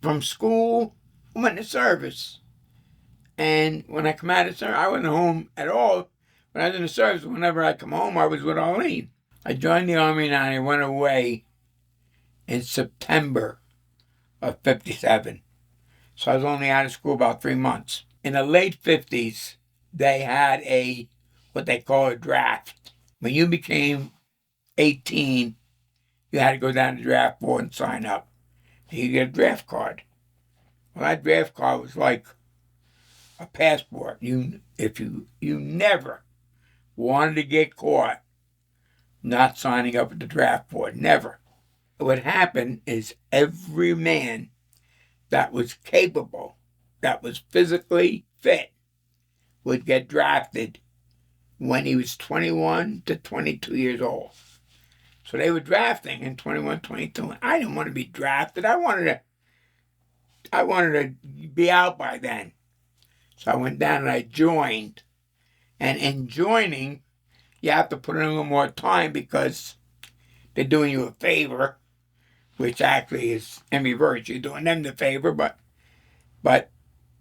from school, I went to service. And when I come out of service, I wasn't home at all. When I was in the service, whenever I come home, I was with Arlene. I joined the Army and I went away in September of 57. So I was only out of school about 3 months. In the late 50s, they had what they call a draft. When you became 18, you had to go down to the draft board and sign up. And you get a draft card. Well, that draft card was like a passport. If you never wanted to get caught not signing up at the draft board. Never. What happened is every man that was capable, that was physically fit, would get drafted when he was 21 to 22 years old. So they were drafting in 21, 22, and I didn't want to be drafted. I wanted to be out by then. So I went down and I joined. And in joining, you have to put in a little more time because they're doing you a favor, which actually is in reverse. You're doing them the favor, but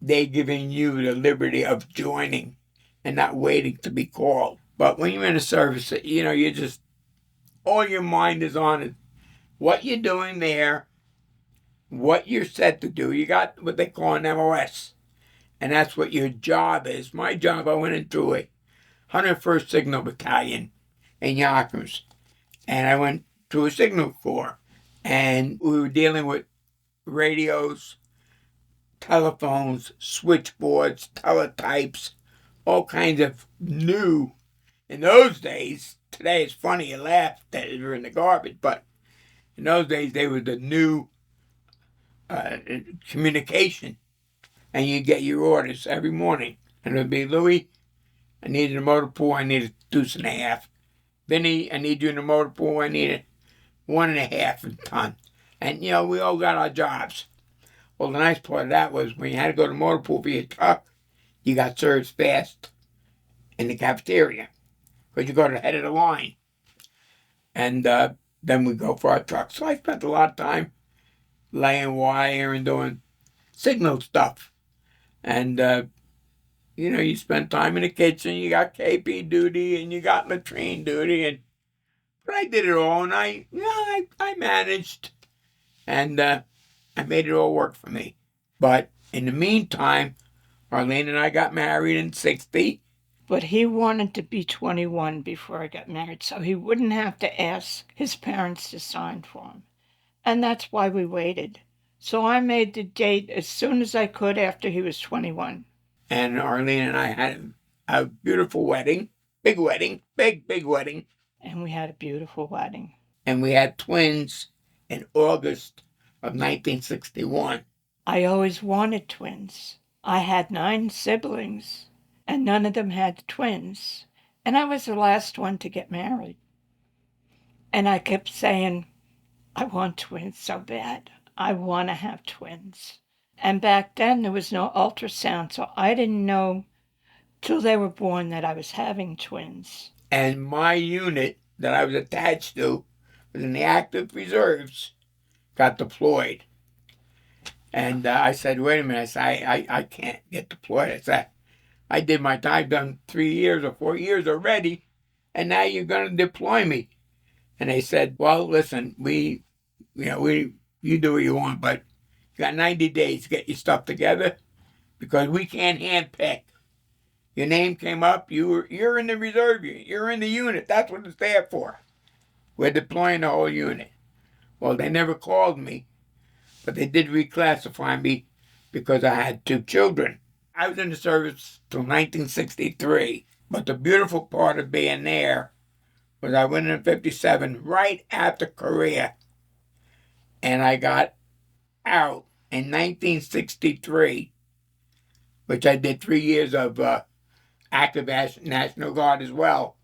they're giving you the liberty of joining and not waiting to be called. But when you're in a service, you just, all your mind is on it. What you're doing there, what you're set to do. You got what they call an MOS, and that's what your job is. My job, I went into a 101st Signal Battalion in Yonkers, and I went to a signal corps, and we were dealing with radios, telephones, switchboards, teletypes, all kinds of new. In those days, today it's funny, you laugh that they were in the garbage, but in those days they were the new communication, and you get your orders every morning, and it would be, Louie, I needed a motor pool, I need a deuce and a half. Vinny, I need you in the motor pool, I need a 1.5 ton. And, we all got our jobs. Well, the nice part of that was when you had to go to the motor pool for your truck, you got served fast in the cafeteria because you go to the head of the line. And then we go for our truck. So I spent a lot of time laying wire and doing signal stuff. And, you spend time in the kitchen, you got KP duty and you got latrine duty. But I did it all, and I managed. And I made it all work for me. But in the meantime, Arlene and I got married in 60. But he wanted to be 21 before I got married, so he wouldn't have to ask his parents to sign for him. And that's why we waited. So I made the date as soon as I could after he was 21. And Arlene and I had a beautiful wedding. Big wedding. Big wedding. And we had a beautiful wedding. And we had twins in August of 1961. I always wanted twins. I had 9 siblings, and none of them had twins. And I was the last one to get married. And I kept saying, I want twins so bad. I want to have twins. And back then there was no ultrasound, so I didn't know till they were born that I was having twins. And my unit that I was attached to was in the active reserves, got deployed. And I said, wait a minute. I said, I can't get deployed. I said, I did my time, done 3 years or 4 years already, and now you're going to deploy me. And they said, well, listen, you do what you want, but you got 90 days to get your stuff together because we can't handpick. Your name came up, you're in the reserve unit, you're in the unit. That's what it's there for. We're deploying the whole unit. Well, they never called me, but they did reclassify me because I had 2 children. I was in the service till 1963, but the beautiful part of being there was I went in 57 right after Korea, and I got out in 1963, which I did 3 years of active National Guard as well.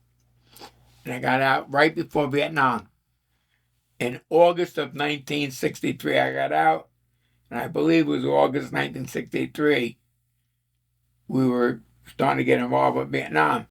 And I got out right before Vietnam. In August of 1963, I got out, and I believe it was August 1963, we were starting to get involved with Vietnam.